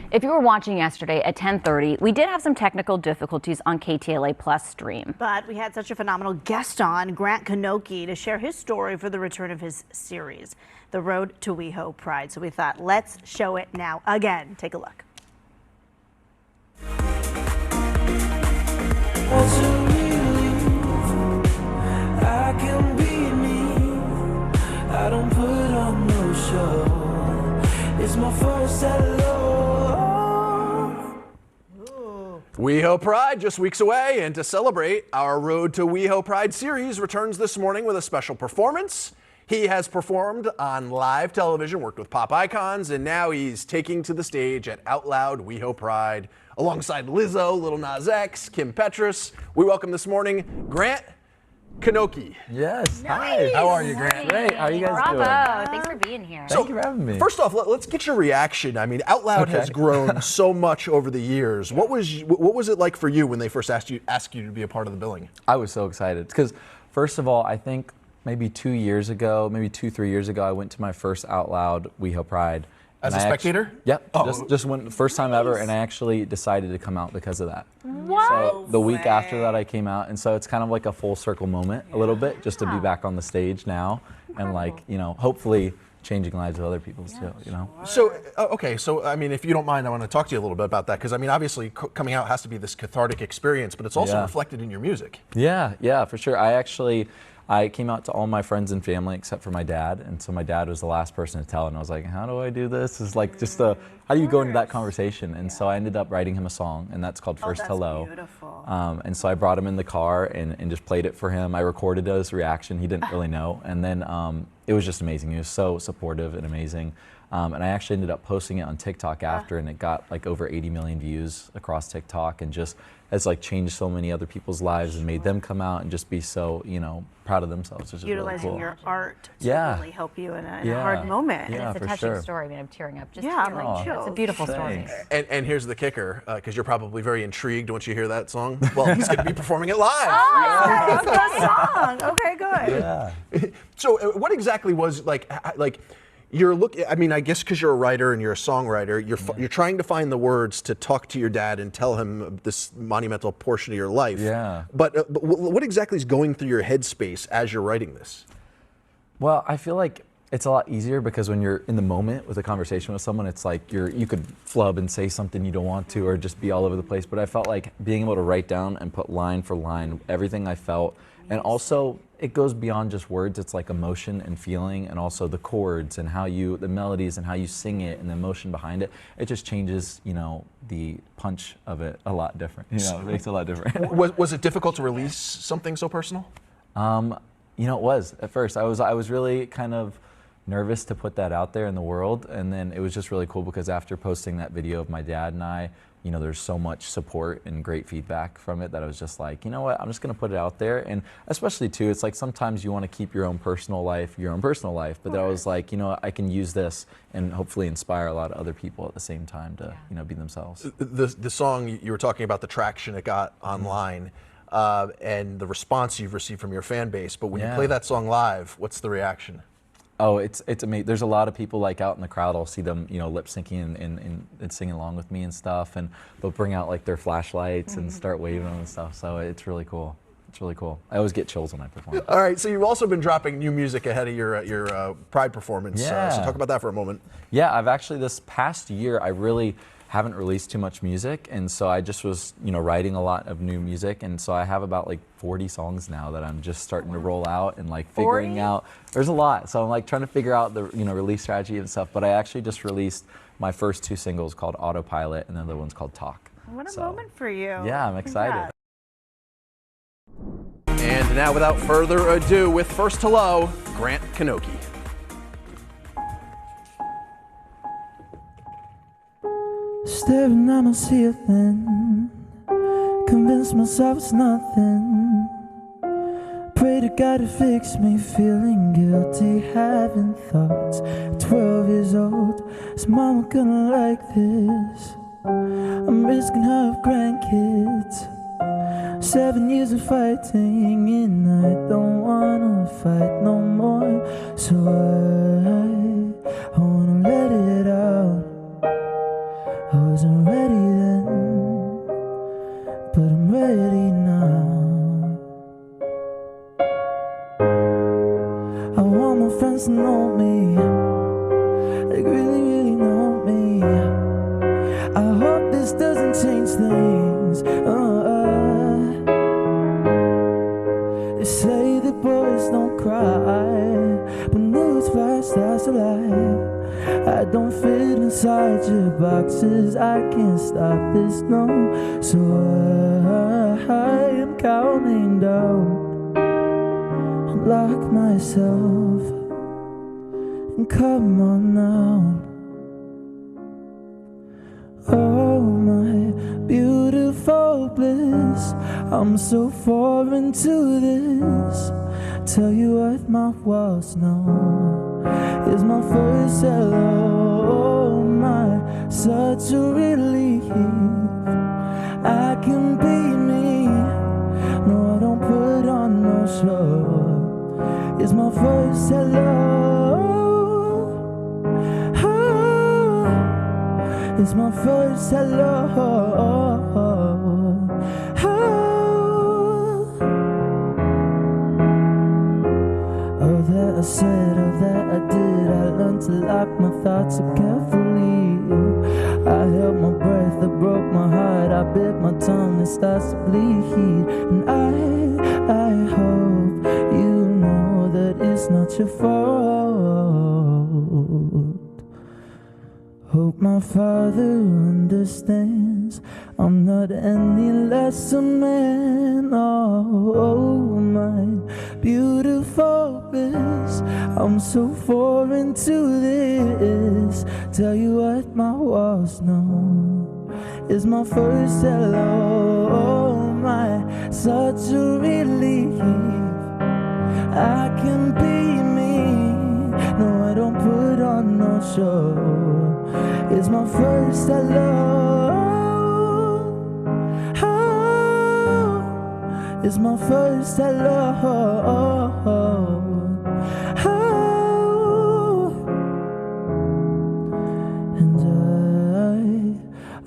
If you were watching yesterday at 10:30, we did have some technical difficulties on KTLA Plus stream. But we had such a phenomenal guest on, KNOCHE, to share his story for the return of his series, The Road to Weho Pride. So we thought, let's show it now again. Take a look. I can be me. I don't put on no show. It's my first hello. Weho Pride just weeks away, and to celebrate, our Road to Weho Pride series returns this morning with a special performance. He has performed on live television, worked with pop icons, and now he's taking to the stage at Outloud Weho Pride alongside Lizzo, Lil Nas X, Kim Petras. We welcome this morning KNOCHE. Yes. Nice. Hi. How are you, Grant? Great. How are you guys doing? Bravo. Thanks for being here. Thank you for having me. First off, let's get your reaction. I mean, Outloud has grown so much over the years. What was it like for you when they first asked you to be a part of the billing? I was so excited because, first of all, I think maybe 2 years ago, maybe 2-3 years ago, I went to my first Outloud Weho Pride. As a spectator? Yep. Oh. Just went first time ever, and I actually decided to come out because of that. What? So the week after that, I came out, and so it's kind of like a full circle moment, a little bit, just to be back on the stage now, and like, you know, hopefully changing lives of other people too, you know. So, okay, so I mean, if you don't mind, I want to talk to you a little bit about that, because I mean, obviously coming out has to be this cathartic experience, but it's also reflected in your music. Yeah, for sure. I came out to all my friends and family except for my dad, and so my dad was the last person to tell, and I was like, how do I do this? It's like just how do you go into that conversation? And so I ended up writing him a song, and that's called First Hello. Beautiful. And so I brought him in the car and just played it for him. I recorded his reaction. He didn't really know, and then it was just amazing. He was so supportive and amazing. And I actually ended up posting it on TikTok after, and it got like over 80 million views across TikTok, and just has like changed so many other people's lives and made them come out and just be so, you know, proud of themselves, which is really Utilizing cool. your art to really help you in a hard moment. Yeah, It's a for touching sure. story. I mean, I'm tearing up just Yeah, hearing I'm it. It's a beautiful Thanks. story. And here's the kicker, because you're probably very intrigued once you hear that song. Well, he's going to be performing it live. Oh, that's the song. Okay, good. Yeah. So, what exactly was like you're looking? I mean, I guess because you're a writer and you're a songwriter, you're trying to find the words to talk to your dad and tell him this monumental portion of your life. Yeah. But what exactly is going through your headspace as you're writing this? Well, I feel like it's a lot easier because when you're in the moment with a conversation with someone, it's like you could flub and say something you don't want to, or just be all over the place. But I felt like being able to write down and put line for line everything I felt, and also it goes beyond just words. It's like emotion and feeling, and also the chords and the melodies and how you sing it and the emotion behind it. It just changes, you know, the punch of it a lot different. You know, it makes it a lot different. Was it difficult to release something so personal? You know, it was at first. I was really kind of nervous to put that out there in the world, and then it was just really cool because after posting that video of my dad and I, you know, there's so much support and great feedback from it that I was just like, you know what, I'm just gonna put it out there. And especially too, it's like sometimes you want to keep your own personal life, but then I was like, you know, I can use this and hopefully inspire a lot of other people at the same time to, you know, be themselves. The song you were talking about, the traction it got online, and the response you've received from your fan base. But when you play that song live, what's the reaction? Oh, it's amazing. There's a lot of people like out in the crowd. I'll see them, you know, lip syncing and singing along with me and stuff, and they'll bring out like their flashlights and start waving them and stuff. So it's really cool. It's really cool. I always get chills when I perform. All right, so you've also been dropping new music ahead of your Pride performance. Yeah. So talk about that for a moment. Yeah, I've actually this past year I really haven't released too much music, and so I just was, you know, writing a lot of new music, and so I have about like 40 songs now that I'm just starting to roll out and like figuring out. There's a lot, so I'm like trying to figure out the, you know, release strategy and stuff. But I actually just released my first 2 singles called Autopilot, and the other one's called Talk. What a moment for you. Yeah, I'm excited. And now, without further ado, with First Hello, KNOCHE. Staring at my ceiling, convince myself it's nothing. Pray to God to fix me, feeling guilty, having thoughts. 12 years old, is mama gonna like this? I'm risking her grandkids. 7 years of fighting, and I don't wanna fight no more. So I wanna let it out. Oh, wasn't ready then, but I'm ready now. I want my friends to know me, like really, really know me. I hope this doesn't change things. They say that boys don't cry, but newsflash, that's a lie. I don't fit inside your boxes, I can't stop this, no. So I am counting down, lock myself, and come on now. Oh my beautiful bliss, I'm so foreign to this. Tell you what my walls know is my first hello, my such a relief. I can be me, no I don't put on no show. It's my first hello, oh, it's my first hello, oh. All that I said, all that I did, I learned to lock my thoughts so carefully. I held my breath, it broke my heart, I bit my tongue, it starts to bleed. And I hope you know that it's not your fault. Hope my father understands I'm not any less a man. Oh, my beautiful bliss, I'm so foreign to this. Tell you what my walls know is my first hello, my such a relief. I can be me, no I don't put on no show. It's my first hello, oh, it's my first hello, oh, and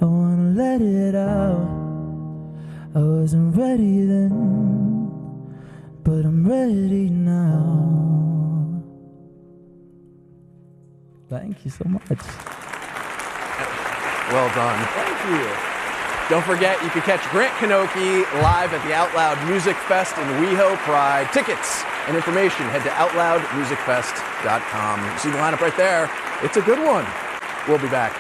I wanna let it out. I wasn't ready then, but I'm ready now. Thank you so much. Well done. Thank you. Don't forget, you can catch Grant KNOCHE live at the Outloud Music Fest in Weho Pride. Tickets and information, head to outloudmusicfest.com. You see the lineup right there. It's a good one. We'll be back.